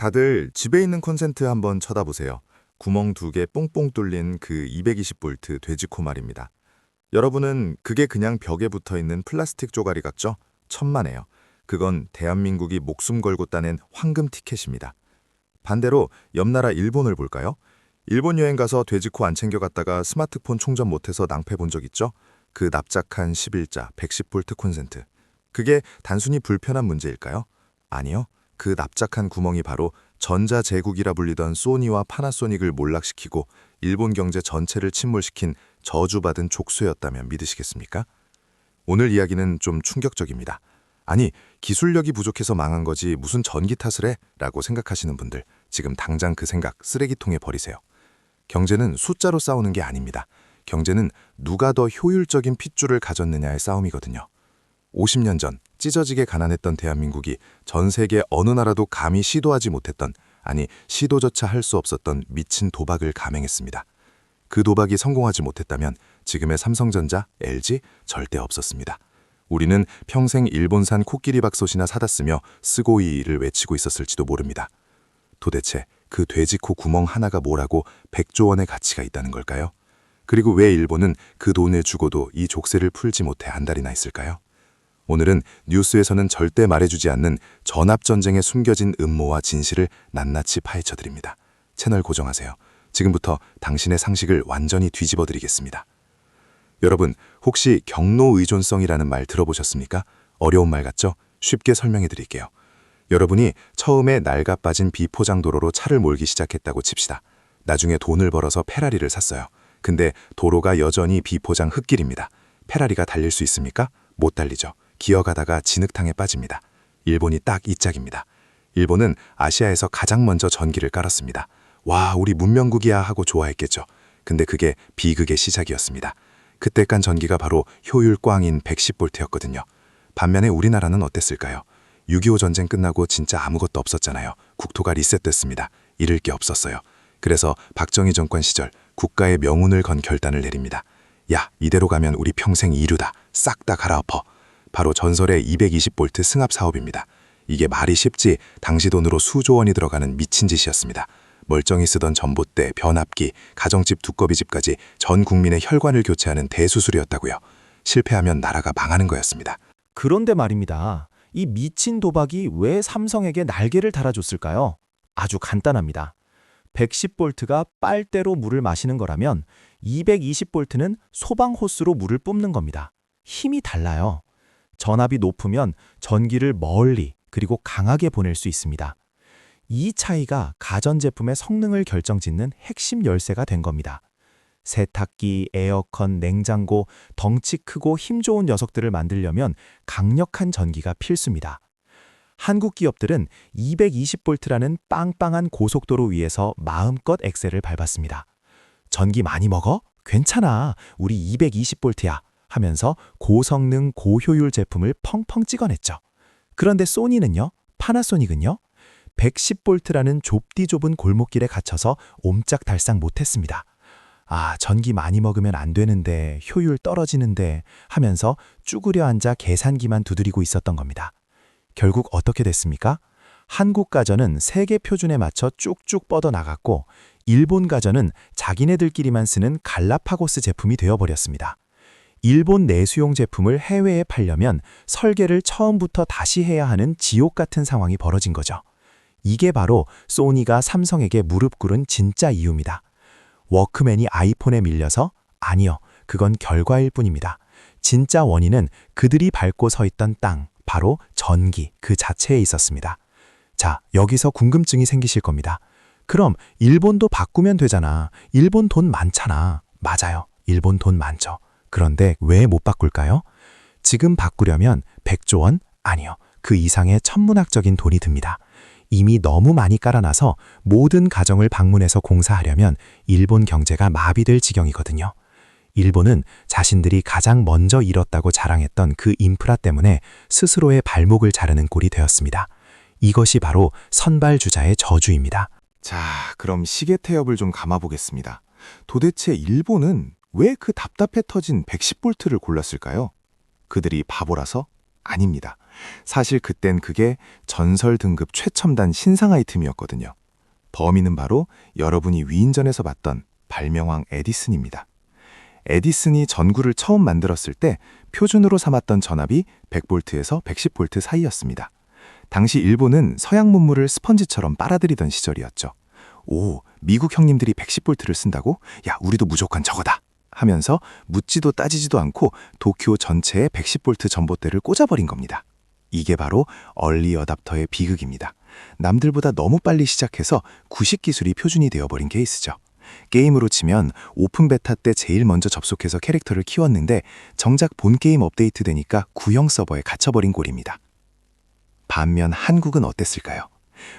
다들 집에 있는 콘센트 한번 쳐다보세요. 구멍 2개 뽕뽕 뚫린 그 220V 돼지코 말입니다. 여러분은 그게 그냥 벽에 붙어 있는 플라스틱 쪼가리 같죠? 천만에요. 그건 대한민국이 목숨 걸고 따낸 황금 티켓입니다. 반대로 옆 나라 일본을 볼까요? 일본 여행 가서 돼지코 안 챙겨갔다가 스마트폰 충전 못해서 낭패 본 적 있죠? 그 납작한 11자 110V 콘센트. 그게 단순히 불편한 문제일까요? 아니요. 그 납작한 구멍이 바로 전자제국이라 불리던 소니와 파나소닉을 몰락시키고 일본 경제 전체를 침몰시킨 저주받은 족쇄였다면 믿으시겠습니까? 오늘 이야기는 좀 충격적입니다. 아니, 기술력이 부족해서 망한 거지 무슨 전기 탓을 해? 라고 생각하시는 분들, 지금 당장 그 생각 쓰레기통에 버리세요. 경제는 숫자로 싸우는 게 아닙니다. 경제는 누가 더 효율적인 핏줄을 가졌느냐의 싸움이거든요. 50년 전 찢어지게 가난했던 대한민국이 전 세계 어느 나라도 감히 시도하지 못했던, 아니 시도조차 할 수 없었던 미친 도박을 감행했습니다. 그 도박이 성공하지 못했다면 지금의 삼성전자, LG 절대 없었습니다. 우리는 평생 일본산 코끼리박솥이나 사다 쓰며 스고이를 외치고 있었을지도 모릅니다. 도대체 그 돼지코 구멍 하나가 뭐라고 100조 원의 가치가 있다는 걸까요? 그리고 왜 일본은 그 돈을 주고도 이 족쇄를 풀지 못해 안달이나 있을까요? 오늘은 뉴스에서는 절대 말해주지 않는 전압전쟁에 숨겨진 음모와 진실을 낱낱이 파헤쳐드립니다. 채널 고정하세요. 지금부터 당신의 상식을 완전히 뒤집어드리겠습니다. 여러분, 혹시 경로의존성이라는 말 들어보셨습니까? 어려운 말 같죠? 쉽게 설명해드릴게요. 여러분이 처음에 낡아빠진 비포장도로로 차를 몰기 시작했다고 칩시다. 나중에 돈을 벌어서 페라리를 샀어요. 근데 도로가 여전히 비포장 흙길입니다. 페라리가 달릴 수 있습니까? 못 달리죠. 기어가다가 진흙탕에 빠집니다. 일본이 딱 이 짝입니다. 일본은 아시아에서 가장 먼저 전기를 깔았습니다. 와, 우리 문명국이야 하고 좋아했겠죠. 근데 그게 비극의 시작이었습니다. 그때 깐 전기가 바로 효율 꽝인 110V였거든요. 반면에 우리나라는 어땠을까요? 6.25 전쟁 끝나고 진짜 아무것도 없었잖아요. 국토가 리셋됐습니다. 잃을 게 없었어요. 그래서 박정희 정권 시절 국가의 명운을 건 결단을 내립니다. 야, 이대로 가면 우리 평생 이류다. 싹 다 갈아엎어. 바로 전설의 220V 승합 사업입니다. 이게 말이 쉽지 당시 돈으로 수조 원이 들어가는 미친 짓이었습니다. 멀쩡히 쓰던 전봇대, 변압기, 가정집 두꺼비집까지 전 국민의 혈관을 교체하는 대수술이었다고요. 실패하면 나라가 망하는 거였습니다. 그런데 말입니다. 이 미친 도박이 왜 삼성에게 날개를 달아줬을까요? 아주 간단합니다. 110V가 빨대로 물을 마시는 거라면 220V는 소방 호스로 물을 뿜는 겁니다. 힘이 달라요. 전압이 높으면 전기를 멀리 그리고 강하게 보낼 수 있습니다. 이 차이가 가전제품의 성능을 결정짓는 핵심 열쇠가 된 겁니다. 세탁기, 에어컨, 냉장고, 덩치 크고 힘 좋은 녀석들을 만들려면 강력한 전기가 필수입니다. 한국 기업들은 220V라는 빵빵한 고속도로 위에서 마음껏 엑셀을 밟았습니다. 전기 많이 먹어? 괜찮아. 우리 220V야. 하면서 고성능, 고효율 제품을 펑펑 찍어냈죠. 그런데 소니는요? 파나소닉은요? 110V라는 좁디 좁은 골목길에 갇혀서 옴짝달싹 못했습니다. 아, 전기 많이 먹으면 안 되는데, 효율 떨어지는데 하면서 쭈그려 앉아 계산기만 두드리고 있었던 겁니다. 결국 어떻게 됐습니까? 한국 가전은 세계 표준에 맞춰 쭉쭉 뻗어나갔고 일본 가전은 자기네들끼리만 쓰는 갈라파고스 제품이 되어버렸습니다. 일본 내수용 제품을 해외에 팔려면 설계를 처음부터 다시 해야 하는 지옥 같은 상황이 벌어진 거죠. 이게 바로 소니가 삼성에게 무릎 꿇은 진짜 이유입니다. 워크맨이 아이폰에 밀려서? 아니요, 그건 결과일 뿐입니다. 진짜 원인은 그들이 밟고 서 있던 땅, 바로 전기 그 자체에 있었습니다. 자, 여기서 궁금증이 생기실 겁니다. 그럼 일본도 바꾸면 되잖아. 일본 돈 많잖아. 맞아요. 일본 돈 많죠. 그런데 왜 못 바꿀까요? 지금 바꾸려면 100조 원? 아니요. 그 이상의 천문학적인 돈이 듭니다. 이미 너무 많이 깔아놔서 모든 가정을 방문해서 공사하려면 일본 경제가 마비될 지경이거든요. 일본은 자신들이 가장 먼저 잃었다고 자랑했던 그 인프라 때문에 스스로의 발목을 자르는 꼴이 되었습니다. 이것이 바로 선발주자의 저주입니다. 자, 그럼 시계 태엽을 좀 감아보겠습니다. 도대체 일본은 왜 그 답답해 터진 110V를 골랐을까요? 그들이 바보라서? 아닙니다. 사실 그땐 그게 전설 등급 최첨단 신상 아이템이었거든요. 범인은 바로 여러분이 위인전에서 봤던 발명왕 에디슨입니다. 에디슨이 전구를 처음 만들었을 때 표준으로 삼았던 전압이 100볼트에서 110볼트 사이였습니다. 당시 일본은 서양 문물을 스펀지처럼 빨아들이던 시절이었죠. 오, 미국 형님들이 110볼트를 쓴다고? 야, 우리도 무조건 저거다! 하면서 묻지도 따지지도 않고 도쿄 전체에 110볼트 전봇대를 꽂아버린 겁니다. 이게 바로 얼리 어답터의 비극입니다. 남들보다 너무 빨리 시작해서 구식 기술이 표준이 되어버린 케이스죠. 게임으로 치면 오픈 베타 때 제일 먼저 접속해서 캐릭터를 키웠는데 정작 본 게임 업데이트 되니까 구형 서버에 갇혀버린 꼴입니다. 반면 한국은 어땠을까요?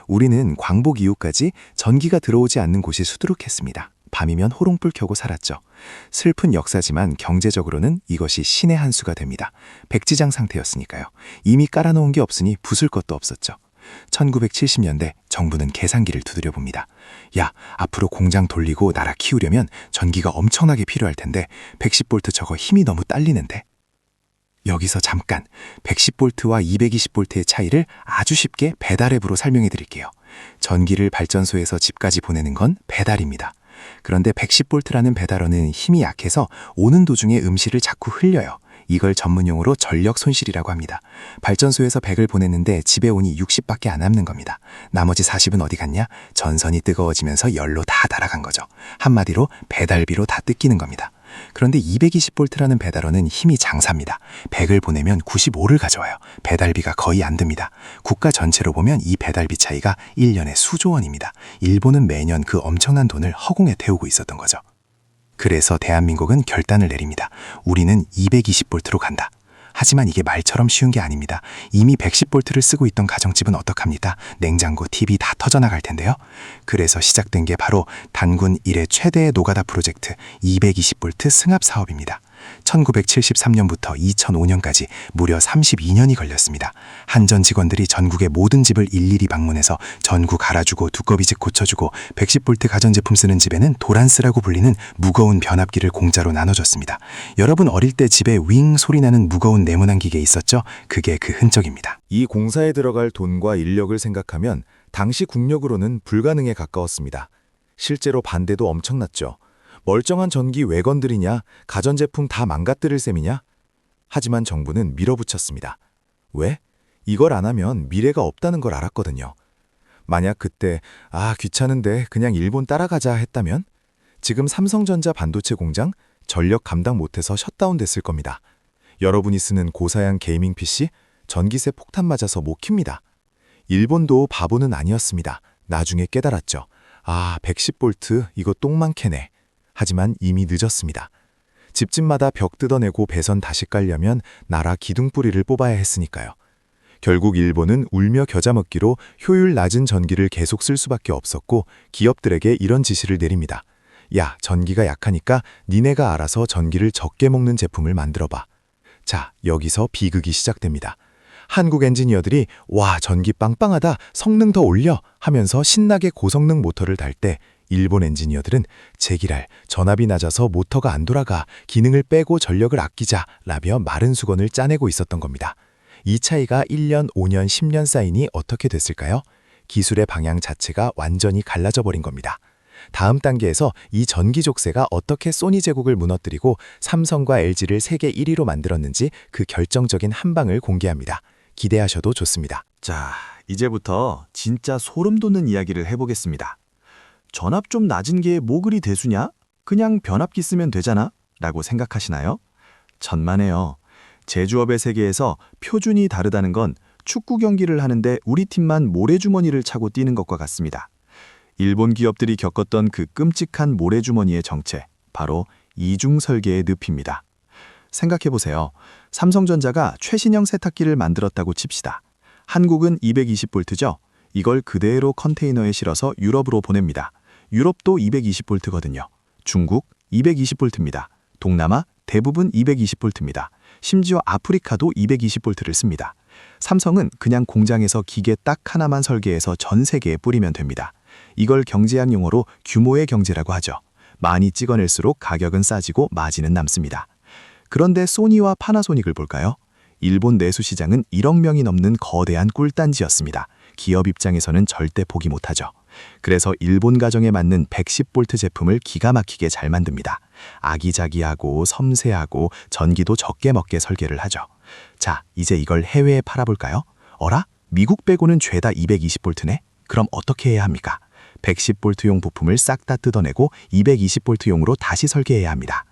우리는 광복 이후까지 전기가 들어오지 않는 곳이 수두룩했습니다. 밤이면 호롱불 켜고 살았죠. 슬픈 역사지만 경제적으로는 이것이 신의 한 수가 됩니다. 백지장 상태였으니까요. 이미 깔아놓은 게 없으니 부술 것도 없었죠. 1970년대 정부는 계산기를 두드려 봅니다. 야, 앞으로 공장 돌리고 나라 키우려면 전기가 엄청나게 필요할 텐데 110볼트 저거 힘이 너무 딸리는데. 여기서 잠깐 110볼트와 220볼트의 차이를 아주 쉽게 배달앱으로 설명해 드릴게요. 전기를 발전소에서 집까지 보내는 건 배달입니다. 그런데 110볼트라는 배달원은 힘이 약해서 오는 도중에 음실을 자꾸 흘려요. 이걸 전문용어로 전력 손실이라고 합니다. 발전소에서 100을 보냈는데 집에 오니 60밖에 안 남는 겁니다. 나머지 40은 어디 갔냐? 전선이 뜨거워지면서 열로 다 날아간 거죠. 한마디로 배달비로 다 뜯기는 겁니다. 그런데 220볼트라는 배달원은 힘이 장사입니다. 100을 보내면 95를 가져와요. 배달비가 거의 안 듭니다. 국가 전체로 보면 이 배달비 차이가 1년에 수조 원입니다. 일본은 매년 그 엄청난 돈을 허공에 태우고 있었던 거죠. 그래서 대한민국은 결단을 내립니다. 우리는 220볼트로 간다. 하지만 이게 말처럼 쉬운 게 아닙니다. 이미 110볼트를 쓰고 있던 가정집은 어떡합니까? 냉장고, TV 다 터져나갈 텐데요. 그래서 시작된 게 바로 단군 이래 최대의 노가다 프로젝트 220볼트 승합 사업입니다. 1973년부터 2005년까지 무려 32년이 걸렸습니다. 한전 직원들이 전국의 모든 집을 일일이 방문해서 전구 갈아주고 두꺼비집 고쳐주고 110볼트 가전제품 쓰는 집에는 도란스라고 불리는 무거운 변압기를 공짜로 나눠줬습니다. 여러분 어릴 때 집에 윙 소리 나는 무거운 네모난 기계 있었죠? 그게 그 흔적입니다. 이 공사에 들어갈 돈과 인력을 생각하면 당시 국력으로는 불가능에 가까웠습니다. 실제로 반대도 엄청났죠. 멀쩡한 전기 왜 건드리냐? 가전제품 다 망가뜨릴 셈이냐? 하지만 정부는 밀어붙였습니다. 왜? 이걸 안 하면 미래가 없다는 걸 알았거든요. 만약 그때 귀찮은데 그냥 일본 따라가자 했다면 지금 삼성전자 반도체 공장 전력 감당 못해서 셧다운 됐을 겁니다. 여러분이 쓰는 고사양 게이밍 PC 전기세 폭탄 맞아서 못 킵니다. 일본도 바보는 아니었습니다. 나중에 깨달았죠. 110볼트 이거 똥만 캐네. 하지만 이미 늦었습니다. 집집마다 벽 뜯어내고 배선 다시 깔려면 나라 기둥뿌리를 뽑아야 했으니까요. 결국 일본은 울며 겨자 먹기로 효율 낮은 전기를 계속 쓸 수밖에 없었고 기업들에게 이런 지시를 내립니다. 야, 전기가 약하니까 니네가 알아서 전기를 적게 먹는 제품을 만들어봐. 자, 여기서 비극이 시작됩니다. 한국 엔지니어들이 와, 전기 빵빵하다, 성능 더 올려 하면서 신나게 고성능 모터를 달 때 일본 엔지니어들은 제기랄, 전압이 낮아서 모터가 안 돌아가, 기능을 빼고 전력을 아끼자 라며 마른 수건을 짜내고 있었던 겁니다. 이 차이가 1년, 5년, 10년 쌓이니 어떻게 됐을까요? 기술의 방향 자체가 완전히 갈라져 버린 겁니다. 다음 단계에서 이 전기 족쇄가 어떻게 소니 제국을 무너뜨리고 삼성과 LG를 세계 1위로 만들었는지 그 결정적인 한 방을 공개합니다. 기대하셔도 좋습니다. 자, 이제부터 진짜 소름 돋는 이야기를 해보겠습니다. 전압 좀 낮은 게 뭐 그리 대수냐? 그냥 변압기 쓰면 되잖아? 라고 생각하시나요? 천만에요. 제조업의 세계에서 표준이 다르다는 건 축구 경기를 하는데 우리 팀만 모래주머니를 차고 뛰는 것과 같습니다. 일본 기업들이 겪었던 그 끔찍한 모래주머니의 정체, 바로 이중 설계의 늪입니다. 생각해보세요. 삼성전자가 최신형 세탁기를 만들었다고 칩시다. 한국은 220볼트죠? 이걸 그대로 컨테이너에 실어서 유럽으로 보냅니다. 유럽도 220볼트거든요. 중국 220볼트입니다. 동남아 대부분 220볼트입니다. 심지어 아프리카도 220볼트를 씁니다. 삼성은 그냥 공장에서 기계 딱 하나만 설계해서 전 세계에 뿌리면 됩니다. 이걸 경제학 용어로 규모의 경제라고 하죠. 많이 찍어낼수록 가격은 싸지고 마진은 남습니다. 그런데 소니와 파나소닉을 볼까요? 일본 내수 시장은 1억 명이 넘는 거대한 꿀단지였습니다. 기업 입장에서는 절대 포기 못하죠. 그래서 일본 가정에 맞는 110V 제품을 기가 막히게 잘 만듭니다. 아기자기하고 섬세하고 전기도 적게 먹게 설계를 하죠. 자, 이제 이걸 해외에 팔아볼까요? 어라? 미국 빼고는 죄다 220V네? 그럼 어떻게 해야 합니까? 110V용 부품을 싹 다 뜯어내고 220V용으로 다시 설계해야 합니다.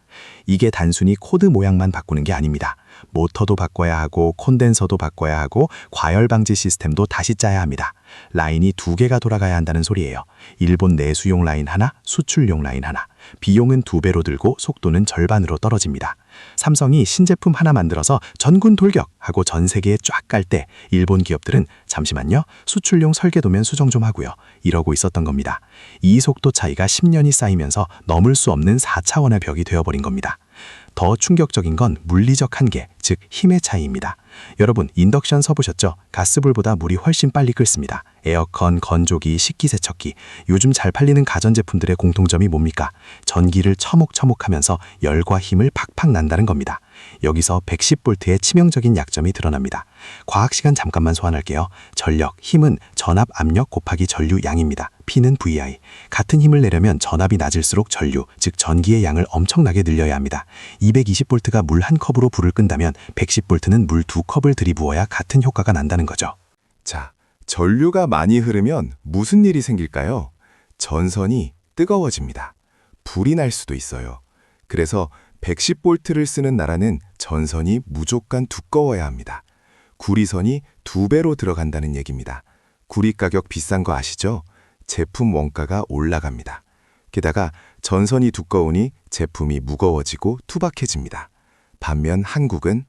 이게 단순히 코드 모양만 바꾸는 게 아닙니다. 모터도 바꿔야 하고 콘덴서도 바꿔야 하고 과열 방지 시스템도 다시 짜야 합니다. 라인이 2개가 돌아가야 한다는 소리예요. 일본 내수용 라인 하나, 수출용 라인 하나. 비용은 2배로 들고 속도는 절반으로 떨어집니다. 삼성이 신제품 하나 만들어서 전군 돌격하고 전 세계에 쫙 갈 때 일본 기업들은 잠시만요, 수출용 설계도면 수정 좀 하고요, 이러고 있었던 겁니다. 이 속도 차이가 10년이 쌓이면서 넘을 수 없는 4차원의 벽이 되어버린 겁니다. 더 충격적인 건 물리적 한계, 즉 힘의 차이입니다. 여러분, 인덕션 써보셨죠? 가스불보다 물이 훨씬 빨리 끓습니다. 에어컨, 건조기, 식기세척기, 요즘 잘 팔리는 가전제품들의 공통점이 뭡니까? 전기를 처목처목하면서 열과 힘을 팍팍 난다는 겁니다. 여기서 110V의 치명적인 약점이 드러납니다. 과학 시간 잠깐만 소환할게요. 전력, 힘은 전압 압력 곱하기 전류 양입니다. P는 VI. 같은 힘을 내려면 전압이 낮을수록 전류, 즉 전기의 양을 엄청나게 늘려야 합니다. 220V가 물 한 컵으로 불을 끈다면 110V는 물 2컵을 들이부어야 같은 효과가 난다는 거죠. 자, 전류가 많이 흐르면 무슨 일이 생길까요? 전선이 뜨거워집니다. 불이 날 수도 있어요. 그래서 110V를 쓰는 나라는 전선이 무조건 두꺼워야 합니다. 구리선이 2배로 들어간다는 얘기입니다. 구리 가격 비싼 거 아시죠? 제품 원가가 올라갑니다. 게다가 전선이 두꺼우니 제품이 무거워지고 투박해집니다. 반면 한국은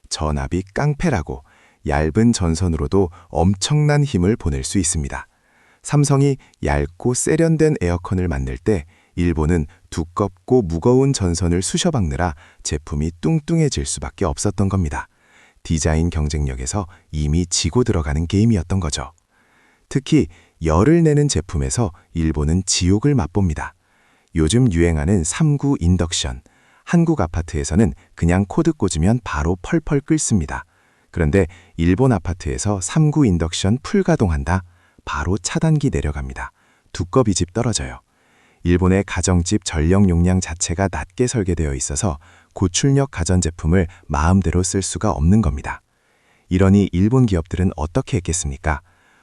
전압이 깡패라고 얇은 전선으로도 엄청난 힘을 보낼 수 있습니다. 삼성이 얇고 세련된 에어컨을 만들 때 일본은 두껍고 무거운 전선을 쑤셔박느라 제품이 뚱뚱해질 수밖에 없었던 겁니다. 디자인 경쟁력에서 이미 지고 들어가는 게임이었던 거죠. 특히 열을 내는 제품에서 일본은 지옥을 맛봅니다. 요즘 유행하는 3구 인덕션. 한국 아파트에서는 그냥 코드 꽂으면 바로 펄펄 끓습니다. 그런데 일본 아파트에서 3구 인덕션 풀 가동한다? 바로 차단기 내려갑니다. 두꺼비 집 떨어져요. 일본의 가정집 전력 용량 자체가 낮게 설계되어 있어서 고출력 가전제품을 마음대로 쓸 수가 없는 겁니다. 이러니 일본 기업들은 어떻게 했겠습니까?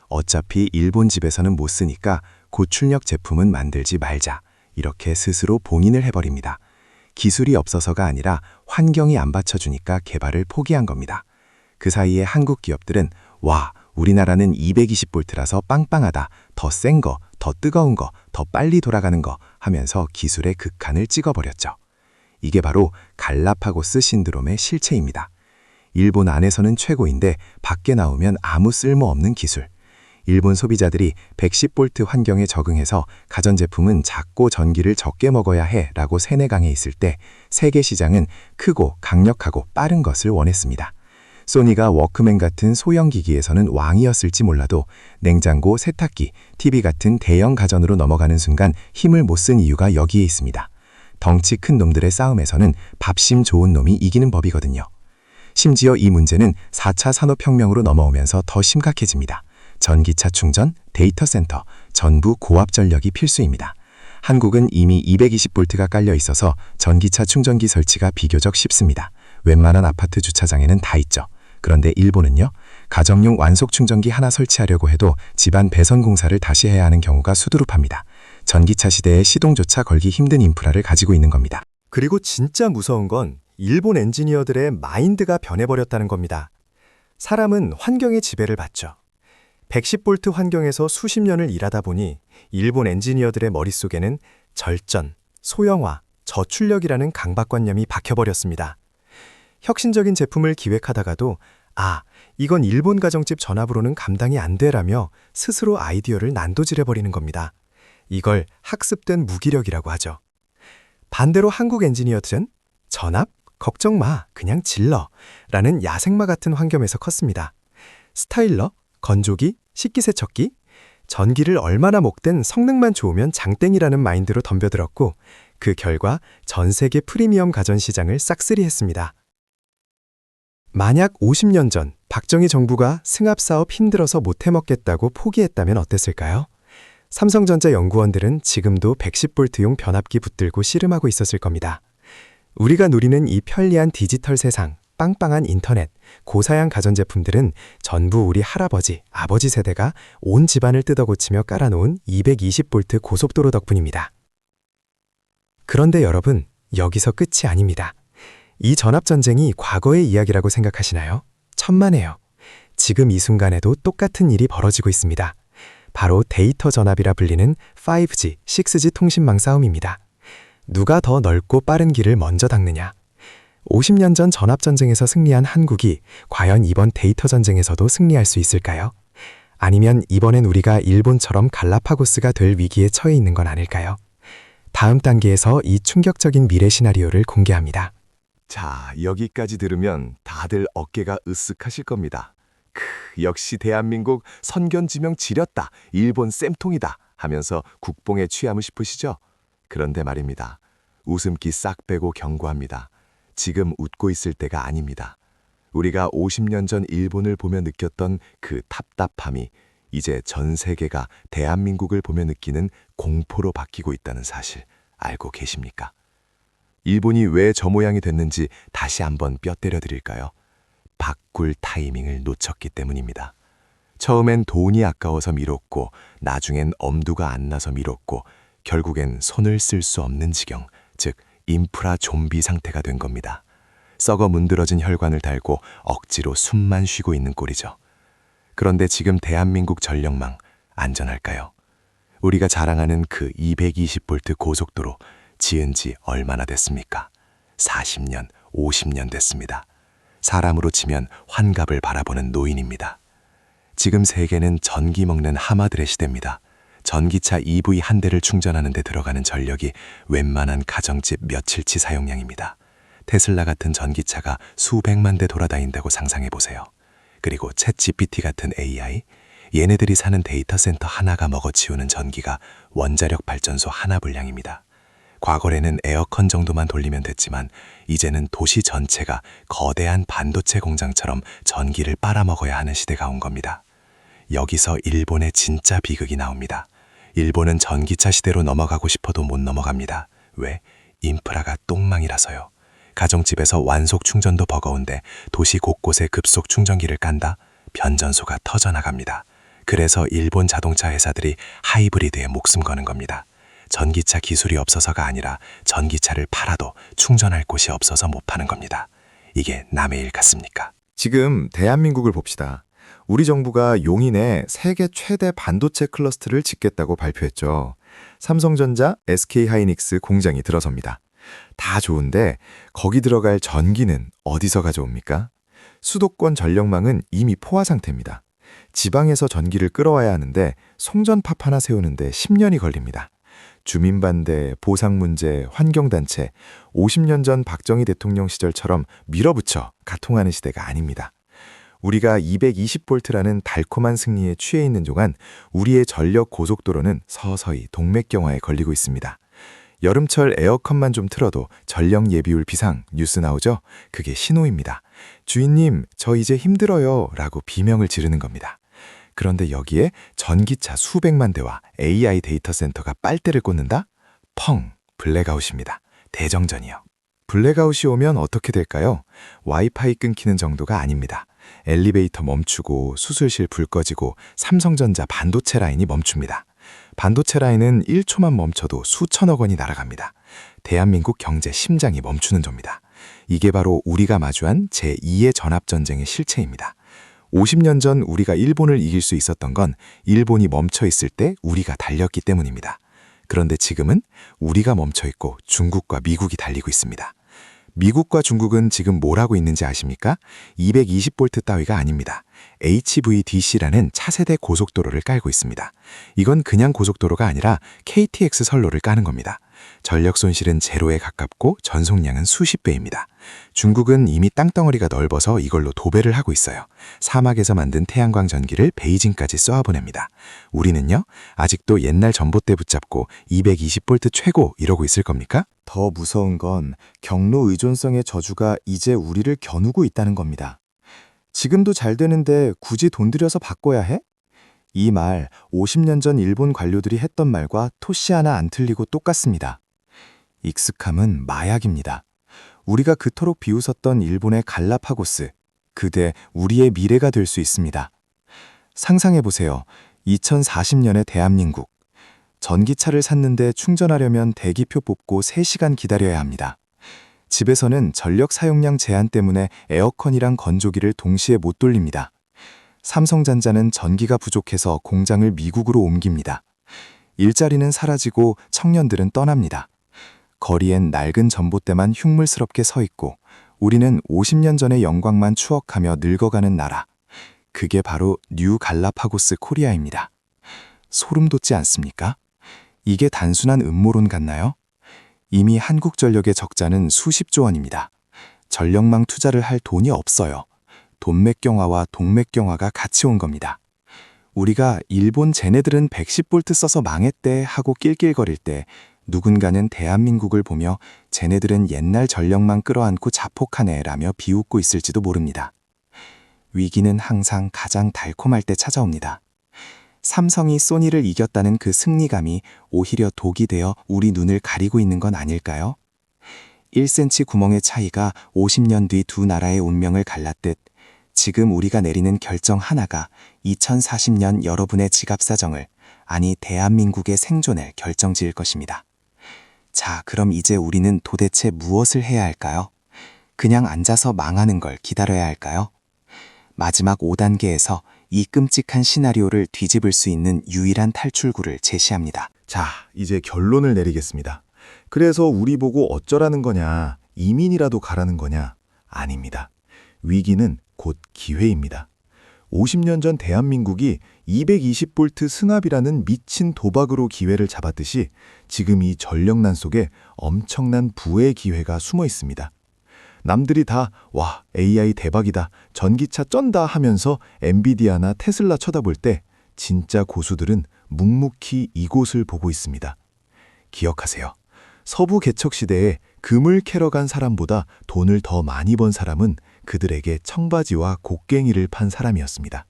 어차피 일본 집에서는 못 쓰니까 고출력 제품은 만들지 말자. 이렇게 스스로 봉인을 해버립니다. 기술이 없어서가 아니라 환경이 안 받쳐주니까 개발을 포기한 겁니다. 그 사이에 한국 기업들은 와, 우리나라는 220V라서 빵빵하다, 더 센 거, 더 뜨거운 거, 더 빨리 돌아가는 거 하면서 기술의 극한을 찍어버렸죠. 이게 바로 갈라파고스 신드롬의 실체입니다. 일본 안에서는 최고인데 밖에 나오면 아무 쓸모없는 기술. 일본 소비자들이 110V 환경에 적응해서 가전제품은 작고 전기를 적게 먹어야 해 라고 세뇌강에 있을 때 세계 시장은 크고 강력하고 빠른 것을 원했습니다. 소니가 워크맨 같은 소형 기기에서는 왕이었을지 몰라도 냉장고, 세탁기, TV 같은 대형 가전으로 넘어가는 순간 힘을 못 쓴 이유가 여기에 있습니다. 덩치 큰 놈들의 싸움에서는 밥심 좋은 놈이 이기는 법이거든요. 심지어 이 문제는 4차 산업혁명으로 넘어오면서 더 심각해집니다. 전기차 충전, 데이터 센터, 전부 고압 전력이 필수입니다. 한국은 이미 220V가 깔려 있어서 전기차 충전기 설치가 비교적 쉽습니다. 웬만한 아파트 주차장에는 다 있죠. 그런데 일본은요, 가정용 완속 충전기 하나 설치하려고 해도 집안 배선 공사를 다시 해야 하는 경우가 수두룩합니다. 전기차 시대에 시동조차 걸기 힘든 인프라를 가지고 있는 겁니다. 그리고 진짜 무서운 건 일본 엔지니어들의 마인드가 변해버렸다는 겁니다. 사람은 환경의 지배를 받죠. 110V 환경에서 수십 년을 일하다 보니 일본 엔지니어들의 머릿속에는 절전, 소형화, 저출력이라는 강박관념이 박혀버렸습니다. 혁신적인 제품을 기획하다가도 이건 일본 가정집 전압으로는 감당이 안 되라며 스스로 아이디어를 난도질해버리는 겁니다. 이걸 학습된 무기력이라고 하죠. 반대로 한국 엔지니어들은 전압? 걱정 마, 그냥 질러 라는 야생마 같은 환경에서 컸습니다. 스타일러, 건조기, 식기세척기, 전기를 얼마나 먹든 성능만 좋으면 장땡이라는 마인드로 덤벼들었고 그 결과 전 세계 프리미엄 가전 시장을 싹쓸이했습니다. 만약 50년 전 박정희 정부가 승합사업 힘들어서 못 해먹겠다고 포기했다면 어땠을까요? 삼성전자 연구원들은 지금도 110V용 변압기 붙들고 씨름하고 있었을 겁니다. 우리가 누리는 이 편리한 디지털 세상, 빵빵한 인터넷, 고사양 가전제품들은 전부 우리 할아버지, 아버지 세대가 온 집안을 뜯어고치며 깔아놓은 220V 고속도로 덕분입니다. 그런데 여러분, 여기서 끝이 아닙니다. 이 전압전쟁이 과거의 이야기라고 생각하시나요? 천만에요. 지금 이 순간에도 똑같은 일이 벌어지고 있습니다. 바로 데이터 전압이라 불리는 5G, 6G 통신망 싸움입니다. 누가 더 넓고 빠른 길을 먼저 닦느냐? 50년 전 전압전쟁에서 승리한 한국이 과연 이번 데이터 전쟁에서도 승리할 수 있을까요? 아니면 이번엔 우리가 일본처럼 갈라파고스가 될 위기에 처해 있는 건 아닐까요? 다음 단계에서 이 충격적인 미래 시나리오를 공개합니다. 자, 여기까지 들으면 다들 어깨가 으쓱하실 겁니다. 역시 대한민국 선견지명 지렸다. 일본 쌤통이다. 하면서 국뽕에 취하고 싶으시죠? 그런데 말입니다. 웃음기 싹 빼고 경고합니다. 지금 웃고 있을 때가 아닙니다. 우리가 50년 전 일본을 보며 느꼈던 그 답답함이 이제 전 세계가 대한민국을 보며 느끼는 공포로 바뀌고 있다는 사실 알고 계십니까? 일본이 왜 저 모양이 됐는지 다시 한번 뼈 때려 드릴까요? 바꿀 타이밍을 놓쳤기 때문입니다. 처음엔 돈이 아까워서 미뤘고 나중엔 엄두가 안 나서 미뤘고 결국엔 손을 쓸 수 없는 지경, 즉 인프라 좀비 상태가 된 겁니다. 썩어 문드러진 혈관을 달고 억지로 숨만 쉬고 있는 꼴이죠. 그런데 지금 대한민국 전력망 안전할까요? 우리가 자랑하는 그 220V 고속도로 지은 지 얼마나 됐습니까? 40년, 50년 됐습니다. 사람으로 치면 환갑을 바라보는 노인입니다. 지금 세계는 전기 먹는 하마들의 시대입니다. 전기차 EV 한 대를 충전하는 데 들어가는 전력이 웬만한 가정집 며칠치 사용량입니다. 테슬라 같은 전기차가 수백만 대 돌아다닌다고 상상해 보세요. 그리고 챗 GPT 같은 AI, 얘네들이 사는 데이터 센터 하나가 먹어치우는 전기가 원자력 발전소 하나 분량입니다. 과거에는 에어컨 정도만 돌리면 됐지만 이제는 도시 전체가 거대한 반도체 공장처럼 전기를 빨아먹어야 하는 시대가 온 겁니다. 여기서 일본의 진짜 비극이 나옵니다. 일본은 전기차 시대로 넘어가고 싶어도 못 넘어갑니다. 왜? 인프라가 똥망이라서요. 가정집에서 완속 충전도 버거운데 도시 곳곳에 급속 충전기를 깐다? 변전소가 터져나갑니다. 그래서 일본 자동차 회사들이 하이브리드에 목숨 거는 겁니다. 전기차 기술이 없어서가 아니라 전기차를 팔아도 충전할 곳이 없어서 못 파는 겁니다. 이게 남의 일 같습니까? 지금 대한민국을 봅시다. 우리 정부가 용인에 세계 최대 반도체 클러스터를 짓겠다고 발표했죠. 삼성전자, SK하이닉스 공장이 들어섭니다. 다 좋은데 거기 들어갈 전기는 어디서 가져옵니까? 수도권 전력망은 이미 포화 상태입니다. 지방에서 전기를 끌어와야 하는데 송전팝 하나 세우는데 10년이 걸립니다. 주민 반대, 보상 문제, 환경단체, 50년 전 박정희 대통령 시절처럼 밀어붙여 가통하는 시대가 아닙니다. 우리가 220V라는 달콤한 승리에 취해 있는 동안 우리의 전력 고속도로는 서서히 동맥경화에 걸리고 있습니다. 여름철 에어컨만 좀 틀어도 전력 예비율 비상 뉴스 나오죠? 그게 신호입니다. 주인님, 저 이제 힘들어요 라고 비명을 지르는 겁니다. 그런데 여기에 전기차 수백만 대와 AI 데이터 센터가 빨대를 꽂는다? 펑! 블랙아웃입니다. 대정전이요. 블랙아웃이 오면 어떻게 될까요? 와이파이 끊기는 정도가 아닙니다. 엘리베이터 멈추고 수술실 불 꺼지고 삼성전자 반도체 라인이 멈춥니다. 반도체 라인은 1초만 멈춰도 수천억 원이 날아갑니다. 대한민국 경제 심장이 멈추는 겁니다. 이게 바로 우리가 마주한 제2의 전압전쟁의 실체입니다. 50년 전 우리가 일본을 이길 수 있었던 건 일본이 멈춰 있을 때 우리가 달렸기 때문입니다. 그런데 지금은 우리가 멈춰 있고 중국과 미국이 달리고 있습니다. 미국과 중국은 지금 뭘 하고 있는지 아십니까? 220V 따위가 아닙니다. HVDC라는 차세대 고속도로를 깔고 있습니다. 이건 그냥 고속도로가 아니라 KTX 선로를 까는 겁니다. 전력 손실은 제로에 가깝고 전송량은 수십 배입니다. 중국은 이미 땅덩어리가 넓어서 이걸로 도배를 하고 있어요. 사막에서 만든 태양광 전기를 베이징까지 쏘아보냅니다. 우리는요, 아직도 옛날 전봇대 붙잡고 220V 최고 이러고 있을 겁니까? 더 무서운 건 경로 의존성의 저주가 이제 우리를 겨누고 있다는 겁니다. 지금도 잘 되는데 굳이 돈 들여서 바꿔야 해? 이 말 50년 전 일본 관료들이 했던 말과 토씨 하나 안 틀리고 똑같습니다. 익숙함은 마약입니다. 우리가 그토록 비웃었던 일본의 갈라파고스, 그대 우리의 미래가 될 수 있습니다. 상상해보세요. 2040년의 대한민국. 전기차를 샀는데 충전하려면 대기표 뽑고 3시간 기다려야 합니다. 집에서는 전력 사용량 제한 때문에 에어컨이랑 건조기를 동시에 못 돌립니다. 삼성전자는 전기가 부족해서 공장을 미국으로 옮깁니다. 일자리는 사라지고 청년들은 떠납니다. 거리엔 낡은 전봇대만 흉물스럽게 서 있고 우리는 50년 전의 영광만 추억하며 늙어가는 나라. 그게 바로 뉴 갈라파고스 코리아입니다. 소름 돋지 않습니까? 이게 단순한 음모론 같나요? 이미 한국전력의 적자는 수십조 원입니다. 전력망 투자를 할 돈이 없어요. 돈맥경화와 동맥경화가 같이 온 겁니다. 우리가 일본 쟤네들은 110V 써서 망했대 하고 낄낄거릴 때 누군가는 대한민국을 보며 쟤네들은 옛날 전력망 끌어안고 자폭하네 라며 비웃고 있을지도 모릅니다. 위기는 항상 가장 달콤할 때 찾아옵니다. 삼성이 소니를 이겼다는 그 승리감이 오히려 독이 되어 우리 눈을 가리고 있는 건 아닐까요? 1cm 구멍의 차이가 50년 뒤 두 나라의 운명을 갈랐듯 지금 우리가 내리는 결정 하나가 2040년 여러분의 지갑 사정을, 아니 대한민국의 생존을 결정지을 것입니다. 자, 그럼 이제 우리는 도대체 무엇을 해야 할까요? 그냥 앉아서 망하는 걸 기다려야 할까요? 마지막 5단계에서 이 끔찍한 시나리오를 뒤집을 수 있는 유일한 탈출구를 제시합니다. 자, 이제 결론을 내리겠습니다. 그래서 우리 보고 어쩌라는 거냐, 이민이라도 가라는 거냐? 아닙니다. 위기는 곧 기회입니다. 50년 전 대한민국이 220V 승합이라는 미친 도박으로 기회를 잡았듯이 지금 이 전력난 속에 엄청난 부의 기회가 숨어 있습니다. 남들이 다 와, AI 대박이다, 전기차 쩐다 하면서 엔비디아나 테슬라 쳐다볼 때 진짜 고수들은 묵묵히 이곳을 보고 있습니다. 기억하세요. 서부 개척 시대에 금을 캐러 간 사람보다 돈을 더 많이 번 사람은 그들에게 청바지와 곡괭이를 판 사람이었습니다.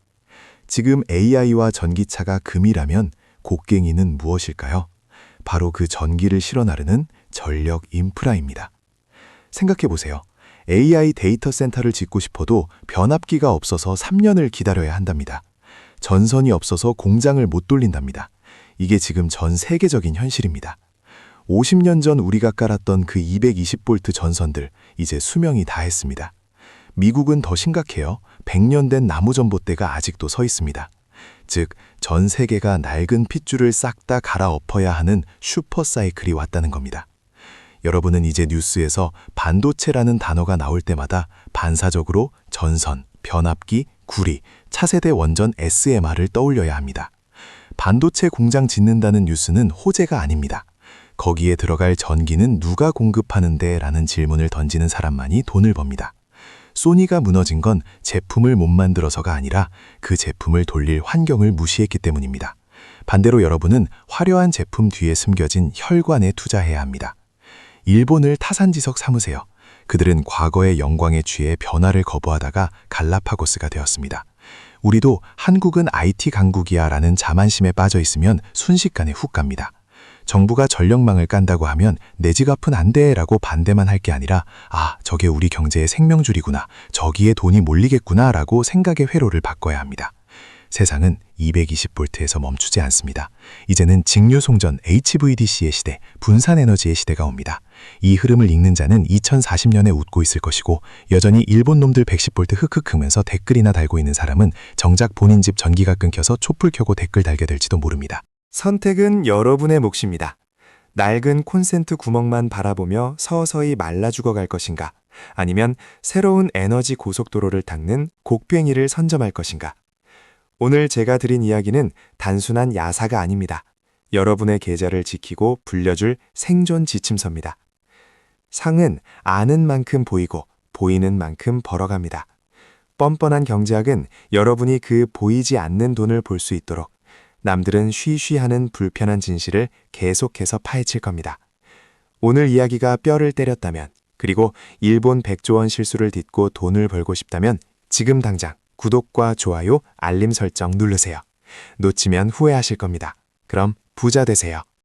지금 AI와 전기차가 금이라면 곡괭이는 무엇일까요? 바로 그 전기를 실어 나르는 전력 인프라입니다. 생각해보세요. AI 데이터 센터를 짓고 싶어도 변압기가 없어서 3년을 기다려야 한답니다. 전선이 없어서 공장을 못 돌린답니다. 이게 지금 전 세계적인 현실입니다. 50년 전 우리가 깔았던 그 220V 전선들, 이제 수명이 다했습니다. 미국은 더 심각해요. 100년 된 나무 전봇대가 아직도 서 있습니다. 즉, 전 세계가 낡은 핏줄을 싹 다 갈아엎어야 하는 슈퍼사이클이 왔다는 겁니다. 여러분은 이제 뉴스에서 반도체라는 단어가 나올 때마다 반사적으로 전선, 변압기, 구리, 차세대 원전 SMR을 떠올려야 합니다. 반도체 공장 짓는다는 뉴스는 호재가 아닙니다. 거기에 들어갈 전기는 누가 공급하는데? 라는 질문을 던지는 사람만이 돈을 법니다. 소니가 무너진 건 제품을 못 만들어서가 아니라 그 제품을 돌릴 환경을 무시했기 때문입니다. 반대로 여러분은 화려한 제품 뒤에 숨겨진 혈관에 투자해야 합니다. 일본을 타산지석 삼으세요. 그들은 과거의 영광에 취해 변화를 거부하다가 갈라파고스가 되었습니다. 우리도 한국은 IT 강국이야 라는 자만심에 빠져 있으면 순식간에 훅 갑니다. 정부가 전력망을 깐다고 하면 내 집 앞은 안 돼 라고 반대만 할 게 아니라 아, 저게 우리 경제의 생명줄이구나, 저기에 돈이 몰리겠구나 라고 생각의 회로를 바꿔야 합니다. 세상은 220V에서 멈추지 않습니다. 이제는 직류송전 HVDC의 시대, 분산에너지의 시대가 옵니다. 이 흐름을 읽는 자는 2040년에 웃고 있을 것이고 여전히 일본 놈들 110V 흑흑하면서 댓글이나 달고 있는 사람은 정작 본인 집 전기가 끊겨서 촛불 켜고 댓글 달게 될지도 모릅니다. 선택은 여러분의 몫입니다. 낡은 콘센트 구멍만 바라보며 서서히 말라 죽어갈 것인가, 아니면 새로운 에너지 고속도로를 닦는 곡괭이를 선점할 것인가. 오늘 제가 드린 이야기는 단순한 야사가 아닙니다. 여러분의 계좌를 지키고 불려줄 생존 지침서입니다. 상은 아는 만큼 보이고 보이는 만큼 벌어갑니다. 뻔뻔한 경제학은 여러분이 그 보이지 않는 돈을 볼 수 있도록 남들은 쉬쉬하는 불편한 진실을 계속해서 파헤칠 겁니다. 오늘 이야기가 뼈를 때렸다면, 그리고 일본 100조 원 실수를 딛고 돈을 벌고 싶다면 지금 당장 구독과 좋아요, 알림 설정 누르세요. 놓치면 후회하실 겁니다. 그럼 부자 되세요.